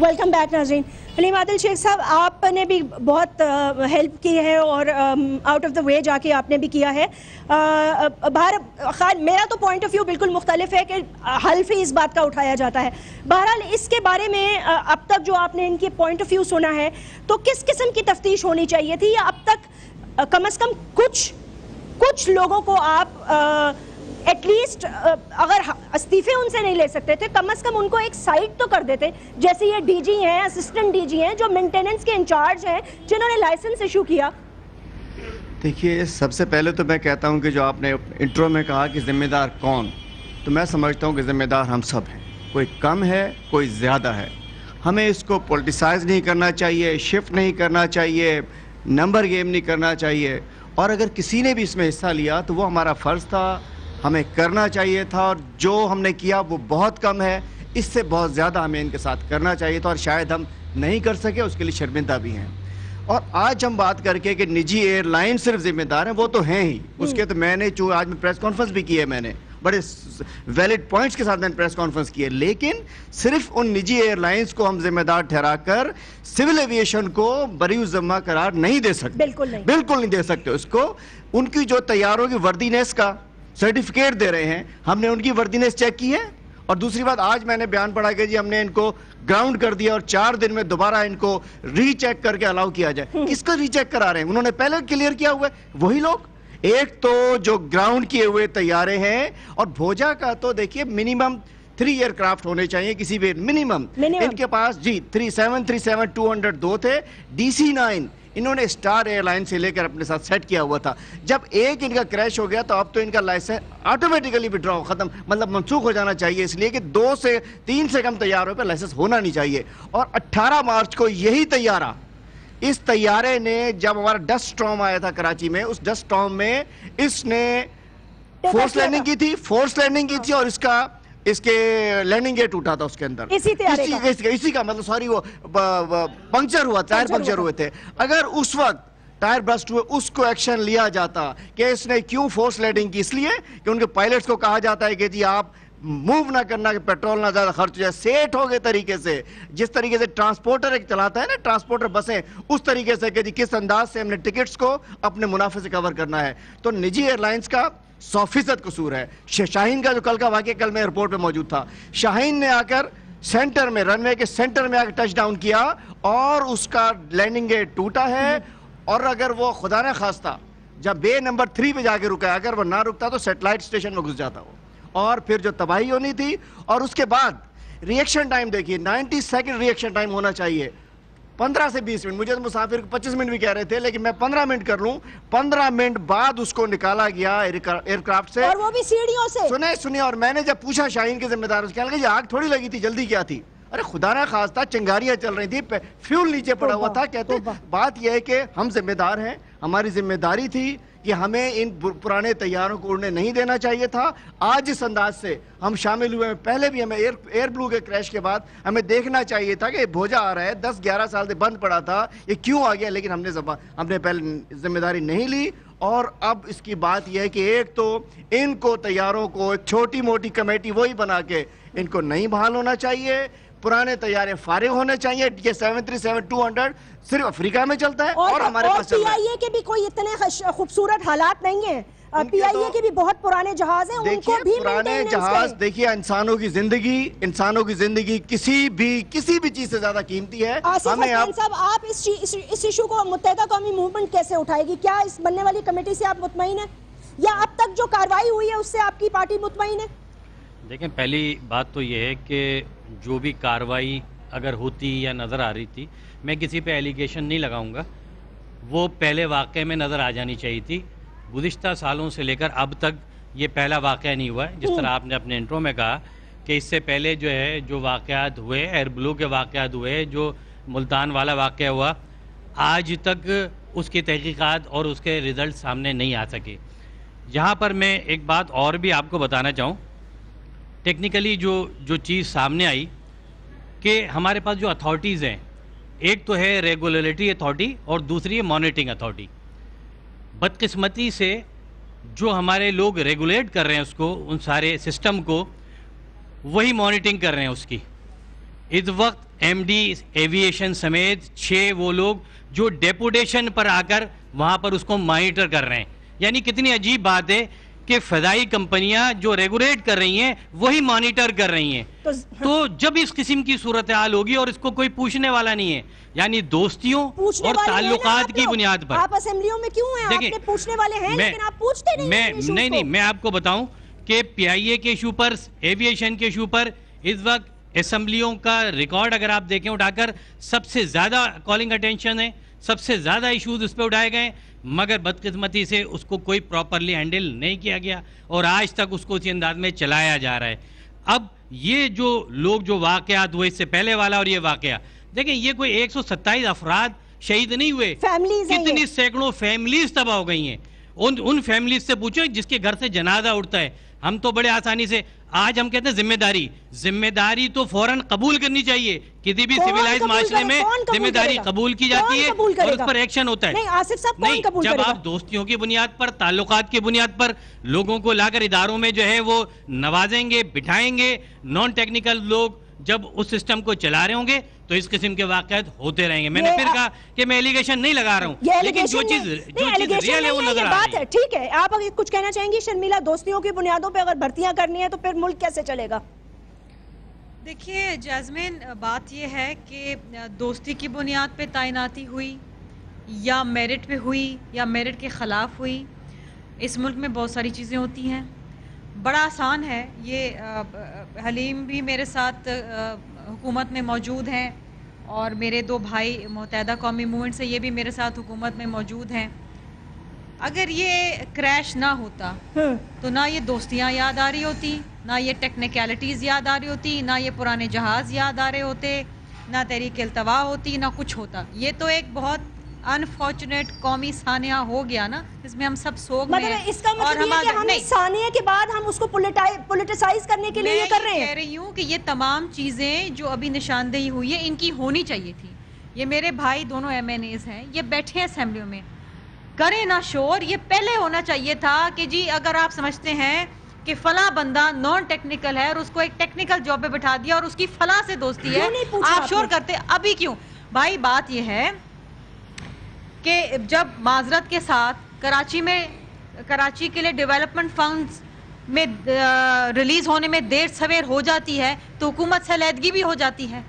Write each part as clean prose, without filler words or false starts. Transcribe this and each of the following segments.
Welcome back ناظرین. حلیم عادل شیخ صاحب, آپ نے بھی بہت ہیلپ کی ہے اور آؤٹ آف دا وے جا کے آپ نے بھی کیا ہے. خیر میرا تو پوائنٹ آف ویو بالکل مختلف ہے کہ حلف ہی اس بات کا اٹھایا جاتا ہے. بہرحال اس کے بارے میں اب تک جو آپ نے ان کی پوائنٹ آف ویو سنا ہے تو کس قسم کی تفتیش ہونی چاہیے تھی, یا اب تک کم از کم کچھ لوگوں کو آپ ایٹ لیسٹ اگر استعفے ان سے نہیں لے سکتے تھے کم از کم ان کو ایک سائٹ تو کر دیتے, جیسے یہ ڈی جی ہیں, اسسٹنٹ ڈی جی ہیں جو مینٹیننس کے انچارج ہیں, جنہوں نے لائسنس ایشو کیا. دیکھیے سب سے پہلے تو میں کہتا ہوں کہ جو آپ نے انٹرو میں کہا کہ ذمہ دار کون, تو میں سمجھتا ہوں کہ ذمہ دار ہم سب ہیں, کوئی کم ہے کوئی زیادہ ہے. ہمیں اس کو پولیٹیسائز نہیں کرنا چاہیے, شفٹ نہیں کرنا چاہیے, نمبر گیم نہیں کرنا چاہیے. اور اگر کسی نے بھی اس میں حصہ لیا تو وہ ہمارا فرض تھا, ہمیں کرنا چاہیے تھا, اور جو ہم نے کیا وہ بہت کم ہے. اس سے بہت زیادہ ہمیں ان کے ساتھ کرنا چاہیے تھا, اور شاید ہم نہیں کر سکے, اس کے لیے شرمندہ بھی ہیں. اور آج ہم بات کر کے کہ نجی ایئر لائن صرف ذمہ دار ہیں, وہ تو ہیں ہی. اس کے تو میں نے آج میں پریس کانفرنس بھی کی ہے, میں نے بڑے ویلڈ پوائنٹس کے ساتھ میں نے پریس کانفرنس کی ہے, لیکن صرف ان نجی ایئر لائنز کو ہم ذمہ دار ٹھہرا کر سول ایویشن کو بری ذمہ قرار نہیں دے سکتے. بالکل نہیں دے سکتے اس کو. ان کی جو طیاروں کی وردینس کا سرٹیفکیٹ دے رہے ہیں, ہم نے ان کی وردینس چیک کی ہے. اور دوسری بات, آج میں نے بیان پڑھا کہ جی ہم نے ان کو گراؤنڈ کر دیا اور 4 دن میں دوبارہ ان کو ری چیک کر کے الاؤ کیا جائے. کس کو ری چیک کرا رہے ہیں؟ انہوں نے پہلے کلیئر کیا ہوا ہے وہی لوگ. ایک تو جو گراؤنڈ کیے ہوئے طیارے ہیں, اور بھوجا کا تو دیکھیے منیمم 3 ایئر کرافٹ ہونے چاہیے کسی بھی منیمم. ان کے پاس جی 737-200 تھے. DC-9 انہوں نے اسٹار ایئر لائن سے لے کر اپنے ساتھ سیٹ کیا ہوا تھا. جب ایک ان کا کریش ہو گیا تو اب تو ان کا لائسنس آٹومیٹیکلی وڈرا ختم, مطلب منسوخ ہو جانا چاہیے, اس لیے کہ 2 سے 3 سے کم طیاروں پہ لائسنس ہونا نہیں چاہیے. اور 18 مارچ کو یہی طیارہ, اس طیارے نے جب ہمارا ڈسٹ سٹارم آیا تھا کراچی میں, اس ڈسٹ سٹارم میں اس نے فورس لینڈنگ کی تھی, اور اس کے لینڈنگ گیٹ ٹوٹا تھا اس کے اندر, اسی کا مطلب سوری وہ پنکچر ہوا, ٹائر پنکچر ہوئے تھے. اگر اس وقت ٹائر برسٹ ہوئے, اس کو ایکشن لیا جاتا کہ اس نے کیوں فورس لینڈنگ کی, اس لیے کہ ان کے پائلٹس کو کہا جاتا ہے کہ جی آپ موو نہ کرنا کہ پیٹرول نہ زیادہ خرچ ہو جائے. سیٹ ہو گئے طریقے سے, جس طریقے سے ٹرانسپورٹر ایک چلاتا ہے نا, ٹرانسپورٹر بسیں, اس طریقے سے کہ جی کس انداز سے ہم نے ٹکٹس کو اپنے منافع سے کور کرنا ہے. تو نجی ایئر لائنز کا 100% قصور ہے. شاہین کا جو کل کا واقعہ, کل میں ایئرپورٹ پہ موجود تھا, شاہین نے آ کر سینٹر میں, رن وے کے سینٹر میں آ کر ٹچ ڈاؤن کیا اور اس کا لینڈنگ گیٹ ٹوٹا ہے. اور اگر وہ خدا نہ خواستہ جب بے نمبر 3 پہ جا کے رکا, اگر وہ نہ رکتا تو سیٹلائٹ اسٹیشن میں گھس جاتا وہ, اور پھر جو تباہی ہونی تھی. اور اس کے بعد ریئیکشن ٹائم دیکھیے, 90 سیکنڈ ریئیکشن ٹائم ہونا چاہیے, 15 سے 20 منٹ. مجھے تو مسافر 25 منٹ بھی کہہ رہے تھے, لیکن میں 15 منٹ کر لوں. 15 منٹ بعد اس کو نکالا گیا ایئر کرافٹ سے, اور وہ بھی سیڑھیوں سے. سنے. اور میں نے جب پوچھا شاہین کے ذمہ دار سے, کہنے لگے یہ آگ تھوڑی لگی تھی, جلدی کیا تھی؟ ارے خدا نہ خواستہ چنگاریاں چل رہی تھی, فیول نیچے پڑا ہوا تھا. کہتے بات یہ ہے کہ ہم ذمہ دار ہیں, ہماری ذمہ داری تھی کہ ہمیں ان پرانے طیاروں کو اڑنے نہیں دینا چاہیے تھا. آج اس انداز سے ہم شامل ہوئے ہیں, پہلے بھی ہمیں ایئر بلو کے کریش کے بعد ہمیں دیکھنا چاہیے تھا کہ یہ بھوجا آ رہا ہے, 10-11 سال سے بند پڑا تھا, یہ کیوں آ گیا, لیکن ہم نے پہلے ذمہ داری نہیں لی. اور اب اس کی بات یہ ہے کہ ایک تو ان کو طیاروں کو ایک چھوٹی موٹی کمیٹی وہی بنا کے ان کو نہیں بحال ہونا چاہیے, پرانے طیارے فارغ ہونے چاہیے. یہ 737-200 صرف افریقہ میں چلتا ہے اور ہمارے پاس چلتا ہے. پی آئی اے کے بھی کوئی اتنے خوبصورت حالات نہیں ہیں, پی آئی اے کے بھی بہت پرانے جہاز ہیں, ان کو بھی پرانے جہاز دیکھیے, انسانوں کی زندگی کسی بھی چیز سے زیادہ قیمتی ہے. ہمیں صاحب آپ اس ایشو کو متحدہ قومی موومنٹ کیسے اٹھائے گی؟ کیا اس بننے والی کمیٹی سے آپ مطمئن ہیں, یا اب تک جو کارروائی ہوئی ہے اس سے آپ کی پارٹی مطمئن ہے؟ دیکھیں پہلی بات تو یہ ہے کہ جو بھی کارروائی اگر ہوتی یا نظر آ رہی تھی, میں کسی پہ ایلیگیشن نہیں لگاؤں گا, وہ پہلے واقعے میں نظر آ جانی چاہیے تھی. گزشتہ سالوں سے لے کر اب تک یہ پہلا واقعہ نہیں ہوا ہے. جس طرح آپ نے اپنے انٹرو میں کہا کہ اس سے پہلے جو واقعات ہوئے, ایئر بلو کے واقعات ہوئے, جو ملتان والا واقعہ ہوا, آج تک اس کی تحقیقات اور اس کے رزلٹ سامنے نہیں آ سکے. یہاں پر میں ایک بات اور بھی آپ کو بتانا چاہوں, ٹیکنیکلی جو چیز سامنے آئی کہ ہمارے پاس جو اتھارٹیز ہیں, ایک تو ہے ریگولیٹری اتھارٹی اور دوسری ہے مانیٹرنگ اتھارٹی. بدقسمتی سے جو ہمارے لوگ ریگولیٹ کر رہے ہیں اس کو, ان سارے سسٹم کو, وہی مانیٹرنگ کر رہے ہیں اس کی. اس وقت ایم ڈی ایویشن سمیت 6 وہ لوگ جو ڈیپوٹیشن پر آ کر وہاں پر اس کو مانیٹر کر رہے ہیں. یعنی کتنی عجیب بات ہے کہ فضائی کمپنیاں جو ریگولیٹ کر رہی ہیں وہی مانیٹر کر رہی ہیں. تو جب اس قسم کی صورتحال ہوگی اور اس کو کوئی پوچھنے والا نہیں ہے, یعنی دوستیوں اور تعلقات کی بنیاد پر. آپ اسمبلیوں میں کیوں ہیں؟ آپ نے پوچھنے والے ہیں لیکن آپ پوچھتے نہیں. نہیں, میں آپ کو بتاؤں کہ پی آئی اے کے ایشو پر, ایویشن کے ایشو پر اس وقت اسمبلیوں کا ریکارڈ اگر آپ دیکھیں اٹھا کر, سب سے زیادہ کالنگ اٹینشن ہے, سب سے زیادہ ایشوز اس پہ اٹھائے گئے, مگر بدقسمتی سے اس کو کوئی پراپرلی ہینڈل نہیں کیا گیا اور آج تک اس کو اسی انداز میں چلایا جا رہا ہے. اب یہ جو لوگ جو واقعات ہوئے, اس سے پہلے والا اور یہ واقعہ دیکھیں, یہ کوئی 127 افراد شہید نہیں ہوئے, کتنی سینکڑوں فیملیز تباہ ہو گئی ہیں. ان فیملیز سے پوچھو جس کے گھر سے جنازہ اٹھتا ہے. ہم تو بڑے آسانی سے آج ہم کہتے ہیں ذمہ داری تو فوراً قبول کرنی چاہیے. کسی بھی سویلائز معاشرے میں ذمہ داری قبول کی جاتی ہے اور اس پر ایکشن ہوتا ہے. نہیں, جب آپ دوستیوں کی بنیاد پر, تعلقات کی بنیاد پر لوگوں کو لا کر اداروں میں جو ہے وہ نوازیں گے, بٹھائیں گے, نان ٹیکنیکل لوگ جب اس سسٹم کو چلا رہے ہوں گے تو اس قسم کے واقعات ہوتے رہیں گے. میں نے پھر کہا کہ میں ایلیگیشن نہیں لگا رہا ہوں, لیکن جو چیز ریئل ہے وہ نظر آ رہی ہے. ٹھیک ہے, آپ اگر کچھ کہنا چاہیں گی شرمیلا, دوستیوں کی بنیادوں پہ اگر بھرتیاں کرنی ہیں تو پھر ملک کیسے چلے گا؟ دیکھیے جیسمین, بات یہ ہے کہ دوستی کی بنیاد پہ تعیناتی ہوئی یا میرٹ پہ ہوئی یا میرٹ کے خلاف ہوئی, اس ملک میں بہت ساری چیزیں ہوتی ہیں. بڑا آسان ہے یہ. حلیم بھی میرے ساتھ حکومت میں موجود ہیں اور میرے 2 بھائی متحدہ قومی موومنٹ سے یہ بھی میرے ساتھ حکومت میں موجود ہیں. اگر یہ کریش نہ ہوتا تو نہ یہ دوستیاں یاد آ رہی ہوتی, نہ یہ ٹیکنیکلٹیز یاد آ رہی ہوتی, نہ یہ پرانے جہاز یاد آ رہے ہوتے, نہ تحریک التوا ہوتی, نہ کچھ ہوتا. یہ تو ایک بہت انفارچونیٹ قومی سانحہ ہو گیا نا, جس میں ہم سب سوگ میں ہیں. اس کا مطلب یہ کہ ہم سانحے کے بعد ہم اس کو پولیٹیسائز کرنے کے لیے یہ کر رہے ہیں. میں کہہ رہی ہوں کہ یہ تمام چیزیں جو ابھی نشاندہی ہوئی ہے ان کی ہونی چاہیے تھی. یہ میرے بھائی دونوں ایم این ایز ہیں, یہ بیٹھے ہیں اسمبلیوں میں, کریں نہ شور. یہ پہلے ہونا چاہیے تھا کہ جی اگر آپ سمجھتے ہیں کہ فلاں بندہ نان ٹیکنیکل ہے اور اس کو ایک ٹیکنیکل جاب پہ بٹھا دیا اور اس کی فلاں سے دوستی ہے, آپ شور کرتے. ابھی کیوں بھائی؟ بات یہ ہے کہ جب معذرت کے ساتھ کراچی کے لیے ڈیولپمنٹ فنڈز میں ریلیز ہونے میں دیر سویر ہو جاتی ہے تو حکومت سے علیحدگی بھی ہو جاتی ہے,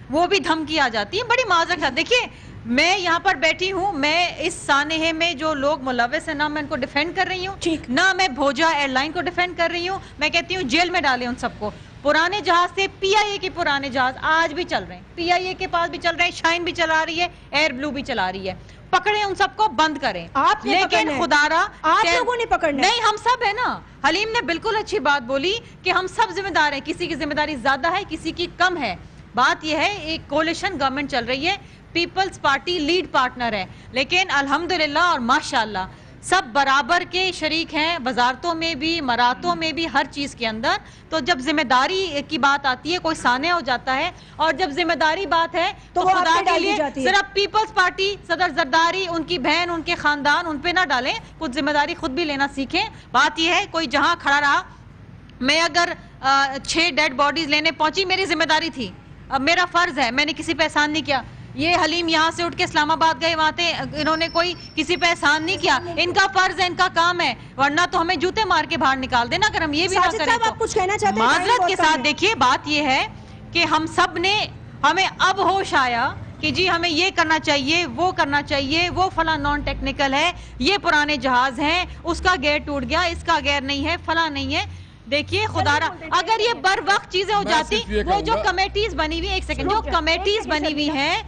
وہ بھی دھمکی آ جاتی ہے. بڑی معذرت کے ساتھ دیکھیے, میں یہاں پر بیٹھی ہوں, میں اس سانحے میں جو لوگ ملوث ہیں نہ میں ان کو ڈیفینڈ کر رہی ہوں, نہ میں بھوجا ایئر لائن کو ڈیفینڈ کر رہی ہوں. میں کہتی ہوں جیل میں ڈالیں ان سب کو. پرانے جہاز سے پی آئی اے کے پرانے جہاز آج بھی چل رہے ہیں, پی آئی اے کے پاس بھی چل رہے ہیں, شائن بھی چلا رہی ہے, ایئر بلو بھی چلا رہی ہے. پکڑیں ان سب کو, بند کریں. لیکن خدارا آپ لوگوں نے پکڑنا نہیں, ہم سب ہیں نا. حلیم نے بالکل اچھی بات بولی کہ ہم سب ذمہ دار ہیں, کسی کی ذمہ داری زیادہ ہے, کسی کی کم ہے. بات یہ ہے ایک کولیشن گورنمنٹ چل رہی ہے, پیپلز پارٹی لیڈ پارٹنر ہے, لیکن الحمدللہ اور ماشاءاللہ سب برابر کے شریک ہیں, وزارتوں میں بھی, مراتوں میں بھی, ہر چیز کے اندر. تو جب ذمہ داری کی بات آتی ہے کوئی سانحہ ہو جاتا ہے, اور جب ذمہ داری بات ہے تو خدا کے لیے صرف پیپلز پارٹی, صدر زرداری, ان کی بہن, ان کے خاندان, ان پہ نہ ڈالیں. کچھ ذمہ داری خود بھی لینا سیکھیں. بات یہ ہے کوئی جہاں کھڑا رہا, میں اگر 6 ڈیڈ باڈیز لینے پہنچی, میری ذمہ داری تھی, اب میرا فرض ہے, میں نے کسی پہ احسان نہیں کیا. یہ حلیم یہاں سے اٹھ کے اسلام آباد گئے, وہاں تھے, انہوں نے کوئی کسی پہ احسان نہیں کیا. ان کا فرض ہے, ان کا کام ہے, ورنہ تو ہمیں جوتے مار کے باہر نکال دینا اگر ہم یہ بھی نہ کریں. معذرت کے ساتھ دیکھیے, بات یہ ہے کہ ہم سب نے, ہمیں اب ہوش آیا کہ جی ہمیں یہ کرنا چاہیے, وہ کرنا چاہیے, وہ فلاں نان ٹیکنیکل ہے, یہ پرانے جہاز ہیں, اس کا گیئر ٹوٹ گیا, اس کا گیئر نہیں ہے, فلاں نہیں ہے. دیکھیے خدا را, اگر یہ بر وقت چیزیں ہو جاتی, وہ جو کمیٹیز بنی ہوئی, ایک سیکنڈ, جو کمیٹیز بنی ہوئی ہیں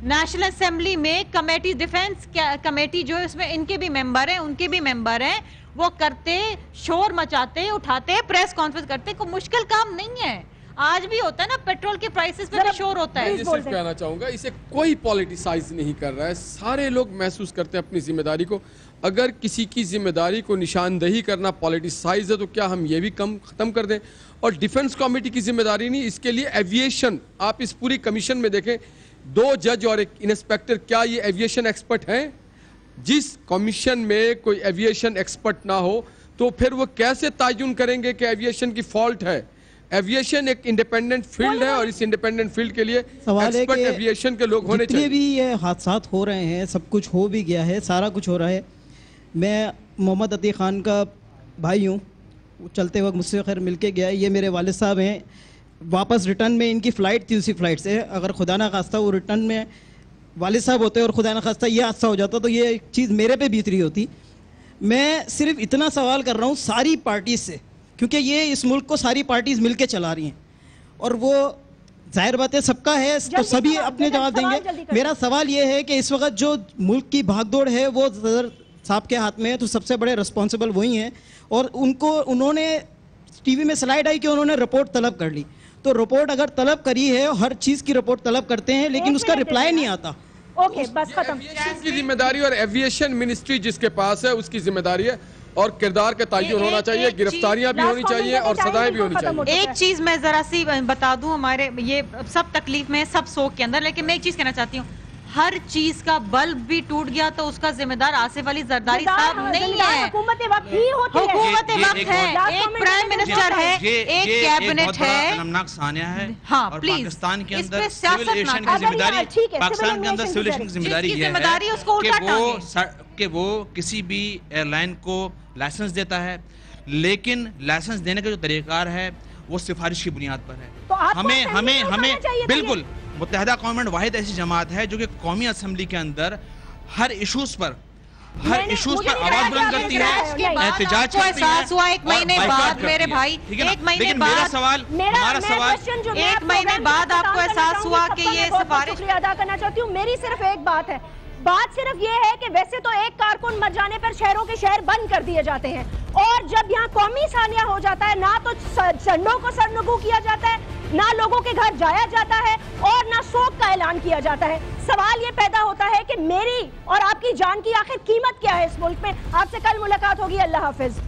نیشنل اسمبلی میں, کمیٹی ڈیفنس کمیٹی جو ہے, اس میں ان کے بھی ممبر ہیں, ان کے بھی ممبر ہیں, وہ کرتے, شور مچاتے, اٹھاتے, پریس کانفرنس کرتے. کوئی مشکل کام نہیں ہے. آج بھی ہوتا ہے نا, پیٹرول کے پرائسز پہ بھی شور ہوتا ہے. میں صرف کہنا چاہوں گا, اسے کوئی پولیٹیسائز نہیں کر رہا ہے. سارے لوگ محسوس کرتے ہیں اپنی ذمہ داری کو. اگر کسی کی ذمہ داری کو نشاندہی کرنا پولیٹیسائز ہے تو کیا ہم یہ بھی ختم کر دیں؟ اور ڈیفنس کمیٹی کی ذمہ داری نہیں, اس کے لیے ایویشن, آپ اس پوری کمیشن میں دیکھیں, 2 جج اور 1 انسپیکٹر, کیا یہ ایویشن ایکسپرٹ ہیں؟ جس کمیشن میں کوئی ایویشن ایکسپرٹ نہ ہو تو پھر وہ کیسے تعین کریں گے کہ ایویشن کی فالٹ ہے؟ ایویشن ایک انڈیپینڈنٹ فیلڈ ہے اور اس انڈیپینڈنٹ فیلڈ کے لیے سوال ہے ایکسپرٹ کہ ایویشن کے لوگ ہونے جتنے چاہیے. بھی یہ حادثات ہو رہے ہیں سب کچھ ہو بھی گیا ہے, سارا کچھ ہو رہا ہے. میں محمد عتیق خان کا بھائی ہوں, چلتے وقت مجھ سے خیر مل کے گیا. یہ میرے والد صاحب ہیں. واپس ریٹرن میں ان کی فلائٹ تھی, اسی فلائٹ سے اگر خدا نہ خواستہ وہ ریٹرن میں والد صاحب ہوتے اور خدا نہ خواستہ یہ حادثہ ہو جاتا تو یہ چیز میرے پہ بیت رہی ہوتی. میں صرف اتنا سوال کر رہا ہوں ساری پارٹیز سے, کیونکہ یہ اس ملک کو ساری پارٹیز مل کے چلا رہی ہیں اور وہ ظاہر بات ہے سب کا ہے تو سبھی اپنے جواب دیں گے. میرا سوال یہ ہے کہ اس وقت جو ملک کی بھاگ دوڑ ہے وہ صدر صاحب کے ہاتھ میں ہے, تو سب سے بڑے رسپانسبل وہی ہیں. اور انہوں نے ٹی وی میں سلائیڈ آئی کہ انہوں نے رپورٹ طلب کر لی, تو رپورٹ اگر طلب کری ہے, ہر چیز کی رپورٹ طلب کرتے ہیں لیکن اس کا رپلائی نہیں آتا. اوکے بس ختم. ایویشن کی ذمہ داری اور ایویشن منسٹری جس کے پاس ہے اس کی ذمہ داری ہے, اور کردار کا تعین ہونا چاہیے, گرفتاریاں بھی ہونی چاہیے اور سزائیں بھی ہونی چاہیے. ایک چیز میں ذرا سی بتا دوں, ہمارے یہ سب تکلیف میں سب سوگ کے اندر, لیکن میں ایک چیز کہنا چاہتی ہوں, ہر چیز کا بلب بھی ٹوٹ گیا تو اس کا ذمہ دار آصف علی زرداری صاحب نہیں ہے. حکومت وقت ہی ہوتی ہے, حکومت وقت ہے, ایک پرائم منسٹر ہے, ایک کیبنٹ ہے. المناک سانیہ ہے. ہاں اور پلیز پاکستان کے اس اندر پہ سول ایویشن کی ذمہ داری, پاکستان کے اندر سول ایویشن کی ذمہ داری یہ ہے کہ وہ کسی بھی ایئر لائن کو لائسنس دیتا ہے, لیکن لائسنس دینے کا جو طریقہ کار ہے وہ سفارش کی بنیاد پر ہے. ہمیں بالکل متحدہ قوم واحد ایسی جماعت ہے جو کہ قومی اسمبلی کے اندر ہر ایشوز پر آواز بلند کرتی ہے, احتجاج کرتی ہے. احساس ہوا ایک مہینے بعد میرے بھائی, ایک مہینے بعد, ہمارا سوال ایک مہینے بعد آپ کو احساس ہوا کہ یہ سفارش. شکریہ ادا کرنا چاہتی ہوں. میری صرف ایک بات ہے, بات صرف یہ ہے کہ ویسے تو ایک کارکن مر جانے پر شہروں کے شہر بند کر دیے جاتے ہیں, اور جب یہاں قومی ثانیہ ہو جاتا ہے نہ تو جھنڈوں کو سرنگو کیا جاتا ہے, نہ لوگوں کے گھر جایا جاتا ہے, اور نہ سوگ کا اعلان کیا جاتا ہے. سوال یہ پیدا ہوتا ہے کہ میری اور آپ کی جان کی آخر قیمت کیا ہے اس ملک میں. آپ سے کل ملاقات ہوگی. اللہ حافظ.